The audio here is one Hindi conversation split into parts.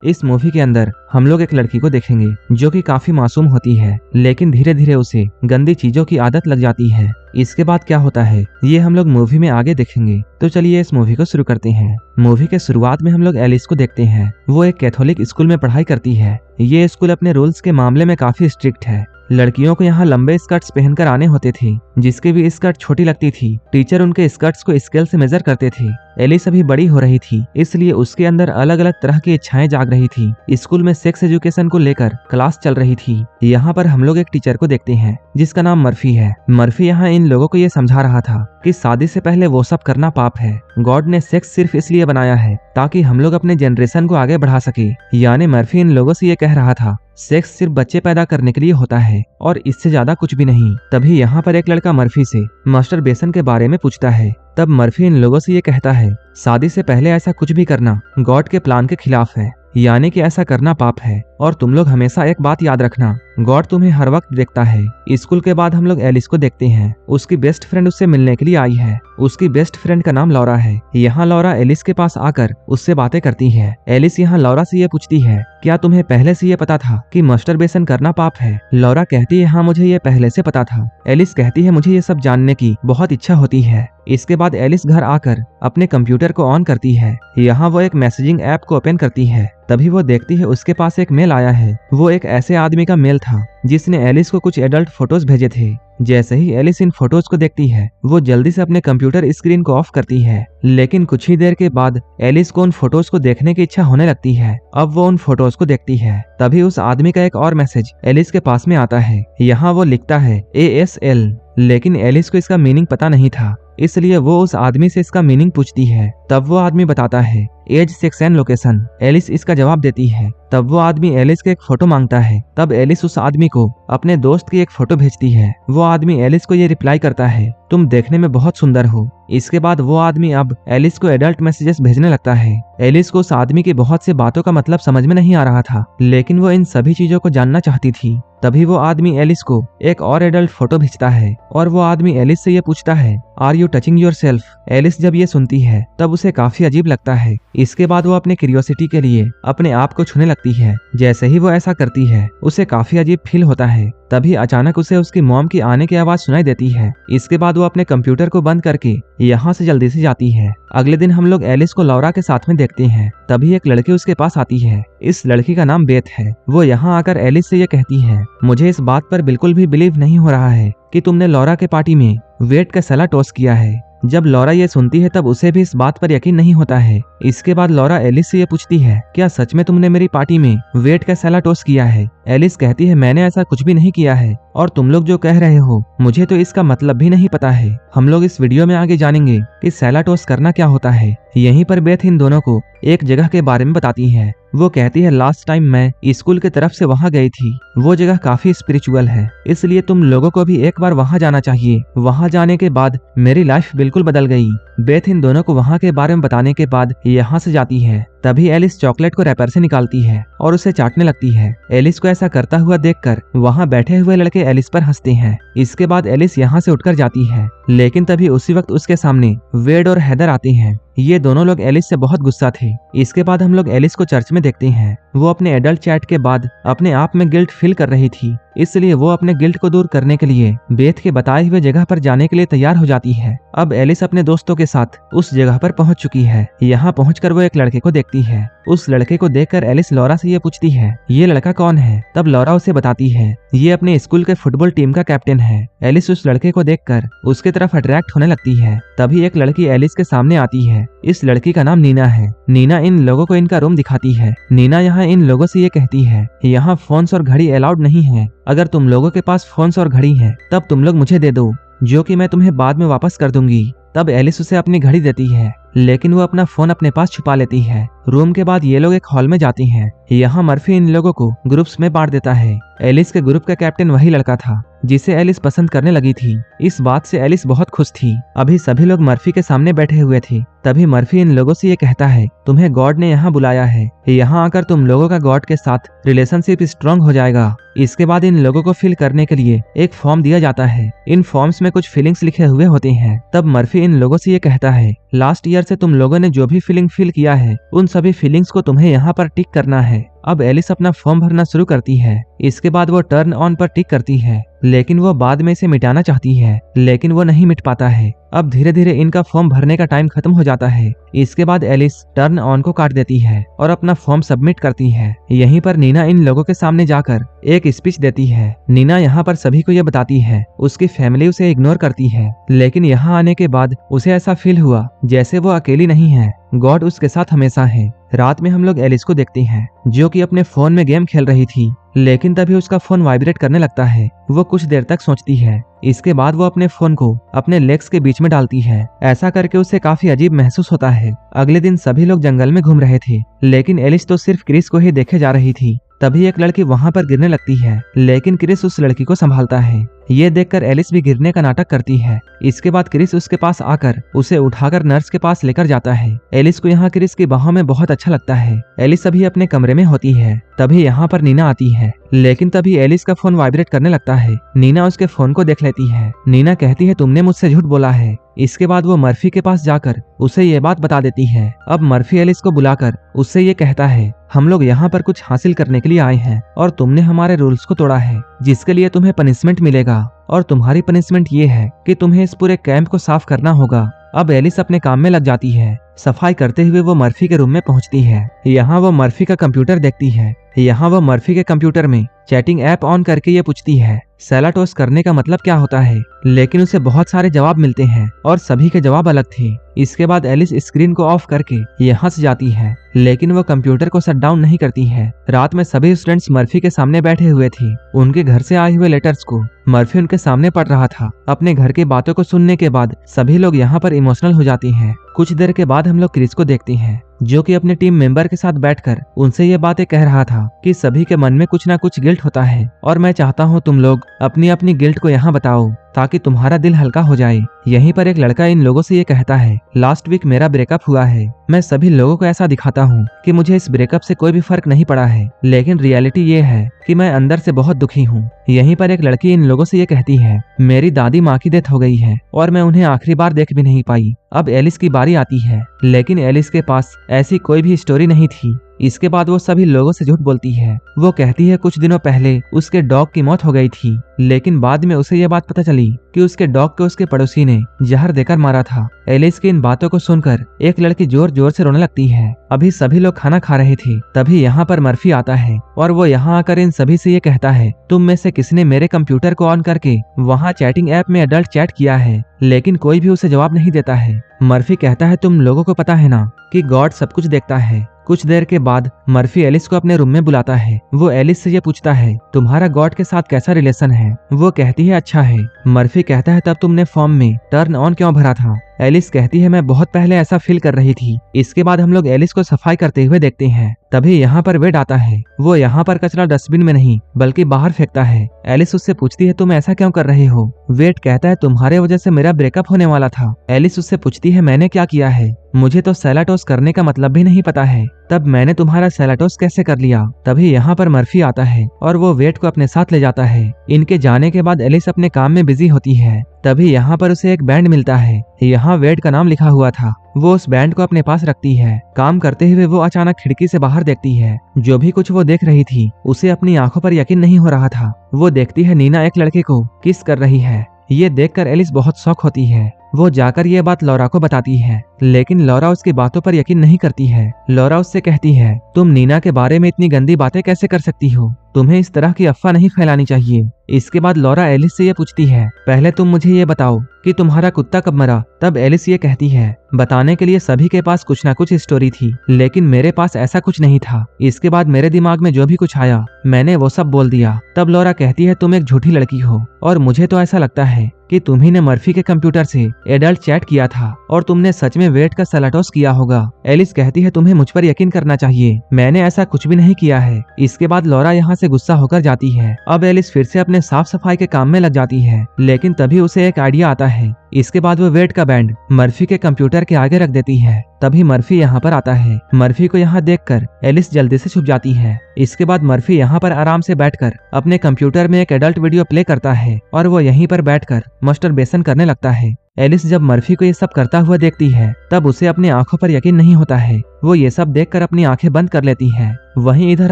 इस मूवी के अंदर हम लोग एक लड़की को देखेंगे जो कि काफी मासूम होती है, लेकिन धीरे धीरे उसे गंदी चीजों की आदत लग जाती है। इसके बाद क्या होता है ये हम लोग मूवी में आगे देखेंगे। तो चलिए इस मूवी को शुरू करते हैं। मूवी के शुरुआत में हम लोग एलिस को देखते हैं। वो एक कैथोलिक स्कूल में पढ़ाई करती है। ये स्कूल अपने रूल्स के मामले में काफी स्ट्रिक्ट है। लड़कियों को यहाँ लंबे स्कर्ट्स पहनकर आने होते थे। जिसकी भी स्कर्ट छोटी लगती थी, टीचर उनके स्कर्ट्स को स्केल से मेजर करते थे। एलिस अभी बड़ी हो रही थी, इसलिए उसके अंदर अलग अलग तरह की इच्छाएं जाग रही थी। स्कूल में सेक्स एजुकेशन को लेकर क्लास चल रही थी। यहाँ पर हम लोग एक टीचर को देखते हैं जिसका नाम मर्फी है। मर्फी यहाँ इन लोगों को ये समझा रहा था कि शादी से पहले वो सब करना पाप है। गॉड ने सेक्स सिर्फ इसलिए बनाया है ताकि हम लोग अपने जनरेशन को आगे बढ़ा सके। यानी मर्फी इन लोगों से ये कह रहा था सेक्स सिर्फ बच्चे पैदा करने के लिए होता है और इससे ज्यादा कुछ भी नहीं। तभी यहाँ पर एक लड़का मर्फी से मास्टरबेशन के बारे में पूछता है। तब मर्फी इन लोगों से ये कहता है शादी से पहले ऐसा कुछ भी करना गॉड के प्लान के खिलाफ है, यानी कि ऐसा करना पाप है। और तुम लोग हमेशा एक बात याद रखना, गॉड तुम्हें हर वक्त देखता है। स्कूल के बाद हम लोग एलिस को देखते हैं। उसकी बेस्ट फ्रेंड उससे मिलने के लिए आई है। उसकी बेस्ट फ्रेंड का नाम लौरा है। यहाँ लौरा एलिस के पास आकर उससे बातें करती है। एलिस यहाँ लौरा से ये पूछती है क्या तुम्हें पहले से ये पता था कि मास्टरबेशन करना पाप है? लौरा कहती है हाँ मुझे ये पहले से पता था। एलिस कहती है मुझे ये सब जानने की बहुत इच्छा होती है। इसके बाद एलिस घर आकर अपने कंप्यूटर को ऑन करती है। यहाँ वो एक मैसेजिंग ऐप को ओपन करती है। तभी वो देखती है उसके पास एक मेल आया है। वो एक ऐसे आदमी का मेल था जिसने एलिस को कुछ एडल्ट फोटोज भेजे थे। जैसे ही एलिस इन फोटोज को देखती है वो जल्दी से अपने कंप्यूटर स्क्रीन को ऑफ करती है। लेकिन कुछ ही देर के बाद एलिस को उन फोटोज को देखने की इच्छा होने लगती है। अब वो उन फोटोज को देखती है। तभी उस आदमी का एक और मैसेज एलिस के पास में आता है। यहाँ वो लिखता है ASL, लेकिन एलिस को इसका मीनिंग पता नहीं था, इसलिए वो उस आदमी से इसका मीनिंग पूछती है। तब वो आदमी बताता है age, sex and location. Alice इसका जवाब देती है। तब वो आदमी एलिस के एक फोटो मांगता है। तब एलिस उस आदमी को अपने दोस्त की एक फोटो भेजती है। वो आदमी एलिस को ये रिप्लाई करता है तुम देखने में बहुत सुंदर हो। इसके बाद वो आदमी अब एलिस को एडल्ट मैसेजेस भेजने लगता है। एलिस को उस आदमी की बहुत सी बातों का मतलब समझ में नहीं आ रहा था, लेकिन वो इन सभी चीजों को जानना चाहती थी। तभी वो आदमी एलिस को एक और एडल्ट फोटो भेजता है और वो आदमी एलिस से ये पूछता है are you touching yourself? Alice जब ये सुनती है तब उसे काफी अजीब लगता है। इसके बाद वो अपने क्यूरियोसिटी के लिए अपने आप को छूने लगती है। जैसे ही वो ऐसा करती है उसे काफी अजीब फील होता है। तभी अचानक उसे उसकी मॉम की आने की आवाज सुनाई देती है। इसके बाद वो अपने कंप्यूटर को बंद करके यहाँ से जल्दी से जाती है। अगले दिन हम लोग एलिस को लौरा के साथ में देखते हैं। तभी एक लड़की उसके पास आती है। इस लड़की का नाम बेथ है। वो यहाँ आकर एलिस से ये कहती है मुझे इस बात पर बिल्कुल भी बिलीव नहीं हो रहा है कि तुमने लौरा के पार्टी में वेट का सला टॉस किया है। जब लौरा ये सुनती है तब उसे भी इस बात पर यकीन नहीं होता है। इसके बाद लौरा एलिस से ये पूछती है क्या सच में तुमने मेरी पार्टी में वेट का सला टॉस किया है? एलिस कहती है मैंने ऐसा कुछ भी नहीं किया है और तुम लोग जो कह रहे हो मुझे तो इसका मतलब भी नहीं पता है। हम लोग इस वीडियो में आगे जानेंगे कि सैला टॉस करना क्या होता है। यहीं पर बेथ इन दोनों को एक जगह के बारे में बताती है। वो कहती है लास्ट टाइम मैं स्कूल की तरफ से वहाँ गई थी। वो जगह काफी स्पिरिचुअल है, इसलिए तुम लोगों को भी एक बार वहाँ जाना चाहिए। वहाँ जाने के बाद मेरी लाइफ बिल्कुल बदल गई। बेथ इन दोनों को वहाँ के बारे में बताने के बाद यहाँ से जाती है। तभी एलिस चॉकलेट को रैपर से निकालती है और उसे चाटने लगती है। एलिस को ऐसा करता हुआ देखकर वहाँ बैठे हुए लड़के एलिस पर हंसते हैं। इसके बाद एलिस यहाँ से उठकर जाती है, लेकिन तभी उसी वक्त उसके सामने वेड और हैदर आते हैं। ये दोनों लोग एलिस से बहुत गुस्सा थे। इसके बाद हम लोग एलिस को चर्च में देखते हैं। वो अपने एडल्ट चैट के बाद अपने आप में गिल्ट फील कर रही थी, इसलिए वो अपने गिल्ट को दूर करने के लिए बेथ के बताए हुए जगह पर जाने के लिए तैयार हो जाती है। अब एलिस अपने दोस्तों के साथ उस जगह पर पहुंच चुकी है। यहाँ पहुंचकर वो एक लड़के को देखती है। उस लड़के को देखकर एलिस लौरा से ये पूछती है ये लड़का कौन है? तब लौरा उसे बताती है ये अपने स्कूल के फुटबॉल टीम का कैप्टन है। एलिस उस लड़के को देखकर उसके तरफ अट्रैक्ट होने लगती है। तभी एक लड़की एलिस के सामने आती है। इस लड़की का नाम नीना है। नीना इन लोगों को इनका रूम दिखाती है। नीना यहाँ इन लोगों से ये कहती है यहाँ फोन्स और घड़ी अलाउड नहीं है। अगर तुम लोगों के पास फोन्स और घड़ी है तब तुम लोग मुझे दे दो, जो कि मैं तुम्हें बाद में वापस कर दूंगी। तब एलिस उसे अपनी घड़ी देती है, लेकिन वो अपना फोन अपने पास छुपा लेती है। रूम के बाद ये लोग एक हॉल में जाती हैं। यहाँ मर्फी इन लोगों को ग्रुप्स में बांट देता है। एलिस के ग्रुप का कैप्टन वही लड़का था जिसे एलिस पसंद करने लगी थी। इस बात से एलिस बहुत खुश थी। अभी सभी लोग मर्फी के सामने बैठे हुए थे। तभी मर्फी इन लोगों से ये कहता है, तुम्हें गॉड ने यहाँ बुलाया है, यहाँ आकर तुम लोगों का गॉड के साथ रिलेशनशिप स्ट्रांग हो जाएगा। इसके बाद इन लोगों को फिल करने के लिए एक फॉर्म दिया जाता है। इन फॉर्म्स में कुछ फीलिंग्स लिखे हुए होते हैं। तब मर्फी इन लोगों से ये कहता है, लास्ट ईयर से तुम लोगों ने जो भी फीलिंग फील किया है उन सभी फीलिंग्स को तुम्हें यहाँ पर टिक करना है। अब एलिस अपना फॉर्म भरना शुरू करती है। इसके बाद वो टर्न ऑन पर टिक करती है, लेकिन वो बाद में इसे मिटाना चाहती है, लेकिन वो नहीं मिट पाता है। अब धीरे धीरे इनका फॉर्म भरने का टाइम खत्म हो जाता है। इसके बाद एलिस टर्न ऑन को काट देती है और अपना फॉर्म सबमिट करती है। यहीं पर नीना इन लोगों के सामने जाकर एक स्पीच देती है। नीना यहाँ पर सभी को ये बताती है उसकी फैमिली उसे इग्नोर करती है, लेकिन यहाँ आने के बाद उसे ऐसा फील हुआ जैसे वो अकेली नहीं है, गॉड उसके साथ हमेशा है। रात में हम लोग एलिस को देखते हैं जो कि अपने फोन में गेम खेल रही थी, लेकिन तभी उसका फोन वाइब्रेट करने लगता है। वो कुछ देर तक सोचती है। इसके बाद वो अपने फोन को अपने लेग्स के बीच में डालती है। ऐसा करके उसे काफी अजीब महसूस होता है। अगले दिन सभी लोग जंगल में घूम रहे थे, लेकिन एलिस तो सिर्फ क्रिस को ही देखे जा रही थी। तभी एक लड़की वहां पर गिरने लगती है, लेकिन क्रिस उस लड़की को संभालता है। ये देखकर एलिस भी गिरने का नाटक करती है। इसके बाद क्रिस उसके पास आकर उसे उठाकर नर्स के पास लेकर जाता है। एलिस को यहाँ क्रिस की बाहों में बहुत अच्छा लगता है। एलिस अभी अपने कमरे में होती है। तभी यहाँ पर नीना आती है, लेकिन तभी एलिस का फोन वाइब्रेट करने लगता है। नीना उसके फोन को देख लेती है। नीना कहती है, तुमने मुझसे झूठ बोला है। इसके बाद वो मर्फी के पास जाकर उसे ये बात बता देती है। अब मर्फी एलिस को बुलाकर उससे ये कहता है, हम लोग यहाँ पर कुछ हासिल करने के लिए आए हैं और तुमने हमारे रूल्स को तोड़ा है, जिसके लिए तुम्हें पनिशमेंट मिलेगा। और तुम्हारी पनिशमेंट ये है कि तुम्हें इस पूरे कैंप को साफ करना होगा। अब एलिस अपने काम में लग जाती है। सफाई करते हुए वो मर्फी के रूम में पहुंचती है। यहाँ वो मर्फी का कंप्यूटर देखती है। यहाँ वो मर्फी के कंप्यूटर में चैटिंग ऐप ऑन करके ये पूछती है, सैलाटोस करने का मतलब क्या होता है, लेकिन उसे बहुत सारे जवाब मिलते हैं और सभी के जवाब अलग थे। इसके बाद एलिस स्क्रीन को ऑफ करके ये हंस जाती है, लेकिन वो कंप्यूटर को शट डाउन नहीं करती है। रात में सभी स्टूडेंट्स मर्फी के सामने बैठे हुए थे। उनके घर से आए हुए लेटर्स को मर्फी उनके सामने पढ़ रहा था। अपने घर की बातों को सुनने के बाद सभी लोग यहाँ पर इमोशनल हो जाती हैं। कुछ देर के बाद हम लोग क्रिस को देखते हैं, जो कि अपने टीम मेंबर के साथ बैठकर उनसे ये बातें कह रहा था कि सभी के मन में कुछ ना कुछ गिल्ट होता है और मैं चाहता हूँ तुम लोग अपनी अपनी गिल्ट को यहाँ बताओ ताकि तुम्हारा दिल हल्का हो जाए। यहीं पर एक लड़का इन लोगों से ये कहता है, लास्ट वीक मेरा ब्रेकअप हुआ है। मैं सभी लोगों को ऐसा दिखाता हूँ कि मुझे इस ब्रेकअप से कोई भी फर्क नहीं पड़ा है, लेकिन रियलिटी ये है कि मैं अंदर से बहुत दुखी हूँ। यहीं पर एक लड़की इन लोगों से ये कहती है, मेरी दादी माँ की डेथ हो गई है और मैं उन्हें आखिरी बार देख भी नहीं पाई। अब एलिस की बारी आती है, लेकिन एलिस के पास ऐसी कोई भी स्टोरी नहीं थी। इसके बाद वो सभी लोगों से झूठ बोलती है। वो कहती है कुछ दिनों पहले उसके डॉग की मौत हो गई थी, लेकिन बाद में उसे ये बात पता चली कि उसके डॉग को उसके पड़ोसी ने जहर देकर मारा था। एलिस की इन बातों को सुनकर एक लड़की जोर जोर से रोने लगती है। अभी सभी लोग खाना खा रहे थे, तभी यहाँ पर मर्फी आता है और वो यहाँ आकर इन सभी से ये कहता है, तुम में से किसने मेरे कंप्यूटर को ऑन करके वहाँ चैटिंग ऐप में एडल्ट चैट किया है, लेकिन कोई भी उसे जवाब नहीं देता है। मर्फी कहता है, तुम लोगों को पता है ना कि गॉड सब कुछ देखता है। कुछ देर के बाद मर्फी एलिस को अपने रूम में बुलाता है। वो एलिस से ये पूछता है, तुम्हारा गॉड के साथ कैसा रिलेशन है। वो कहती है अच्छा है। मर्फी कहता है, तब तुमने फॉर्म में टर्न ऑन क्यों भरा था। एलिस कहती है, मैं बहुत पहले ऐसा फील कर रही थी। इसके बाद हम लोग एलिस को सफाई करते हुए देखते हैं। तभी यहाँ पर वेड आता है। वो यहाँ पर कचरा डस्टबिन में नहीं बल्कि बाहर फेंकता है। एलिस उससे पूछती है, तुम ऐसा क्यों कर रहे हो। वेड कहता है, तुम्हारे वजह से मेरा ब्रेकअप होने वाला था। एलिस उससे पूछती है, मैंने क्या किया है, मुझे तो सैलाटोस करने का मतलब भी नहीं पता है, तब मैंने तुम्हारा सैलाटोस कैसे कर लिया। तभी यहाँ पर मर्फी आता है और वो वेड को अपने साथ ले जाता है। इनके जाने के बाद एलिस अपने काम में बिजी होती है। तभी यहाँ पर उसे एक बैंड मिलता है। यहाँ वेड का नाम लिखा हुआ था। वो उस बैंड को अपने पास रखती है। काम करते हुए वो अचानक खिड़की से बाहर देखती है। जो भी कुछ वो देख रही थी उसे अपनी आंखों पर यकीन नहीं हो रहा था। वो देखती है नीना एक लड़के को किस कर रही है। ये देखकर एलिस बहुत शॉक होती है। वो जाकर ये बात लौरा को बताती है, लेकिन लौरा उसकी बातों पर यकीन नहीं करती है। लौरा उससे कहती है, तुम नीना के बारे में इतनी गंदी बातें कैसे कर सकती हो, तुम्हें इस तरह की अफवाह नहीं फैलानी चाहिए। इसके बाद लौरा एलिस से ये पूछती है, पहले तुम मुझे ये बताओ कि तुम्हारा कुत्ता कब मरा। तब एलिस ये कहती है, बताने के लिए सभी के पास कुछ ना कुछ स्टोरी थी, लेकिन मेरे पास ऐसा कुछ नहीं था। इसके बाद मेरे दिमाग में जो भी कुछ आया मैंने वो सब बोल दिया। तब लौरा कहती है, तुम एक झूठी लड़की हो और मुझे तो ऐसा लगता है कि तुम्ही ने मर्फी के कंप्यूटर से एडल्ट चैट किया था और तुमने सच में वेड का सलाटोस किया होगा। एलिस कहती है तुम्हें मुझ पर यकीन करना चाहिए, मैंने ऐसा कुछ भी नहीं किया है। इसके बाद लॉरा यहाँ से गुस्सा होकर जाती है। अब एलिस फिर से अपने साफ सफाई के काम में लग जाती है, लेकिन तभी उसे एक आइडिया आता है। इसके बाद वो वेड का बैंड मर्फी के कंप्यूटर के आगे रख देती है। तभी मर्फी यहाँ पर आता है। मर्फी को यहाँ देखकर एलिस जल्दी से छुप जाती है। इसके बाद मर्फी यहाँ पर आराम से बैठकर अपने कंप्यूटर में एक एडल्ट वीडियो प्ले करता है और वो यहीं पर बैठकर मास्टरबेशन करने लगता है। एलिस जब मर्फी को ये सब करता हुआ देखती है तब उसे अपनी आंखों पर यकीन नहीं होता है। वो ये सब देखकर अपनी आंखें बंद कर लेती है। वहीं इधर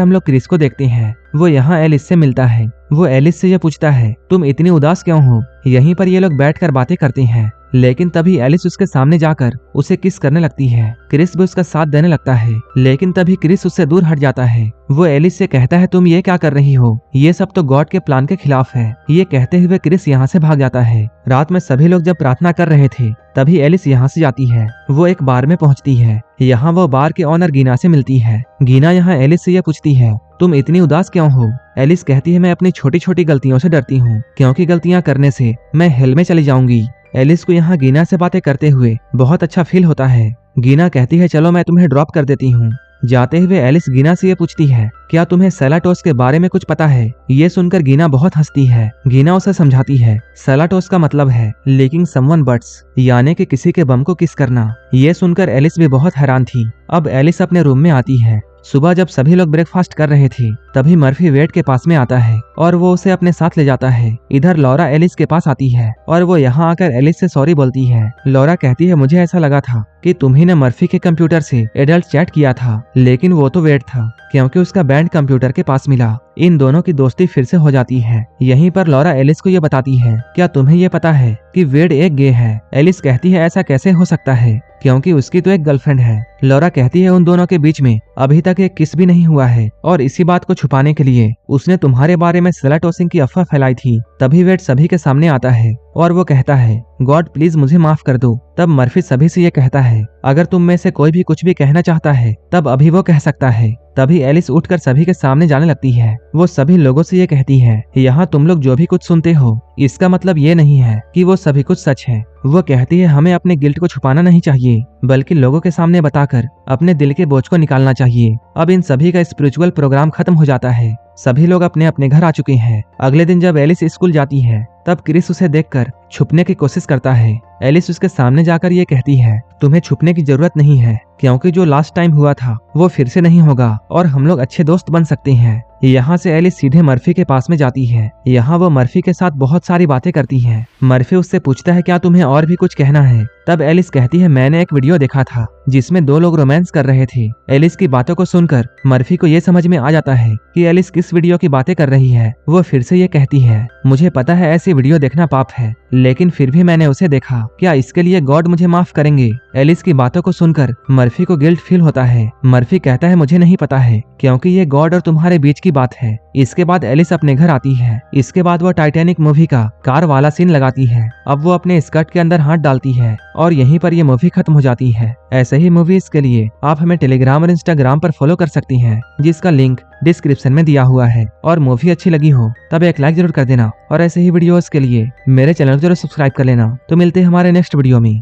हम लोग क्रिस को देखते हैं। वो यहाँ एलिस से मिलता है। वो एलिस से ये पूछता है तुम इतनी उदास क्यों हो। यहीं पर ये लोग बैठकर बातें करते हैं, लेकिन तभी एलिस उसके सामने जाकर उसे किस करने लगती है। क्रिस भी उसका साथ देने लगता है, लेकिन तभी क्रिस उससे दूर हट जाता है। वो एलिस से कहता है तुम ये क्या कर रही हो, ये सब तो गॉड के प्लान के खिलाफ है। ये कहते हुए क्रिस यहाँ से भाग जाता है। रात में सभी लोग जब प्रार्थना कर रहे थे तभी एलिस यहाँ से जाती है। वो एक बार में पहुँचती है। यहाँ वो बार के ऑनर गीना से मिलती है। गीना यहाँ एलिस से यह पूछती है तुम इतनी उदास क्यों हो। एलिस कहती है मैं अपनी छोटी छोटी गलतियों से डरती हूँ, क्योंकि गलतियाँ करने से मैं हेल में चली जाऊंगी। एलिस को यहाँ गीना से बातें करते हुए बहुत अच्छा फील होता है। गीना कहती है चलो मैं तुम्हें ड्रॉप कर देती हूँ। जाते हुए एलिस गीना से ये पूछती है क्या तुम्हें सलाटोस के बारे में कुछ पता है। ये सुनकर गीना बहुत हंसती है। गीना उसे समझाती है सलाटोस का मतलब है लीकिंग समवन बट्स, यानी कि किसी के बम को किस करना। ये सुनकर एलिस भी बहुत हैरान थी। अब एलिस अपने रूम में आती है। सुबह जब सभी लोग ब्रेकफास्ट कर रहे थे तभी मर्फी वेड के पास में आता है और वो उसे अपने साथ ले जाता है। इधर लॉरा एलिस के पास आती है और वो यहाँ आकर एलिस से सॉरी बोलती है। लॉरा कहती है मुझे ऐसा लगा था कि तुम्ही ने मर्फी के कंप्यूटर से एडल्ट चैट किया था, लेकिन वो तो वेड था, क्योंकि उसका बैंड कंप्यूटर के पास मिला। इन दोनों की दोस्ती फिर से हो जाती है। यहीं पर लॉरा एलिस को ये बताती है क्या तुम्हें ये पता है कि वेड एक गे है। एलिस कहती है ऐसा कैसे हो सकता है, क्योंकि उसकी तो एक गर्लफ्रेंड है। लॉरा कहती है उन दोनों के बीच में अभी तक एक किस भी नहीं हुआ है और इसी बात को छुपाने के लिए उसने तुम्हारे बारे में सलाटोसिंग की अफवाह फैलाई थी। तभी वेड सभी के सामने आता है और वो कहता है गॉड प्लीज मुझे माफ कर दो। तब मर्फी सभी से ये कहता है अगर तुम में से कोई भी कुछ भी कहना चाहता है तब अभी वो कह सकता है। तभी एलिस उठकर सभी के सामने जाने लगती है। वो सभी लोगों से ये कहती है यहाँ तुम लोग जो भी कुछ सुनते हो इसका मतलब ये नहीं है कि वो सभी कुछ सच है। वो कहती है हमें अपने गिल्ट को छुपाना नहीं चाहिए, बल्कि लोगों के सामने बताकर अपने दिल के बोझ को निकालना चाहिए। अब इन सभी का स्पिरिचुअल प्रोग्राम खत्म हो जाता है। सभी लोग अपने अपने घर आ चुके हैं। अगले दिन जब एलिस स्कूल जाती है तब क्रिस उसे देखकर छुपने की कोशिश करता है। एलिस उसके सामने जाकर ये कहती है तुम्हें छुपने की जरूरत नहीं है, क्योंकि जो लास्ट टाइम हुआ था वो फिर से नहीं होगा और हम लोग अच्छे दोस्त बन सकते हैं। यहाँ से एलिस सीधे मर्फी के पास में जाती है। यहाँ वो मर्फी के साथ बहुत सारी बातें करती है। मर्फी उससे पूछता है क्या तुम्हें और भी कुछ कहना है। तब एलिस कहती है मैंने एक वीडियो देखा था जिसमें दो लोग रोमांस कर रहे थे। एलिस की बातों को सुनकर मर्फी को ये समझ में आ जाता है कि एलिस किस वीडियो की बातें कर रही है। वो फिर से ये कहती है मुझे पता है ऐसी वीडियो देखना पाप है, लेकिन फिर भी मैंने उसे देखा, क्या इसके लिए गॉड मुझे माफ करेंगे। एलिस की बातों को सुनकर मर्फी को गिल्ट फील होता है। मर्फी कहता है मुझे नहीं पता है, क्योंकि ये गॉड और तुम्हारे बीच की बात है। इसके बाद एलिस अपने घर आती है। इसके बाद वो टाइटैनिक मूवी का कार वाला सीन लगाती है। अब वो अपने स्कर्ट के अंदर हाथ डालती है और यहीं पर ये मूवी खत्म हो जाती है। ऐसे ही मूवीज के लिए आप हमें टेलीग्राम और इंस्टाग्राम पर फॉलो कर सकती हैं, जिसका लिंक डिस्क्रिप्शन में दिया हुआ है। और मूवी अच्छी लगी हो तब एक लाइक जरूर कर देना और ऐसे ही वीडियोस के लिए मेरे चैनल को जरूर सब्सक्राइब कर लेना। तो मिलते हैं हमारे नेक्स्ट वीडियो में।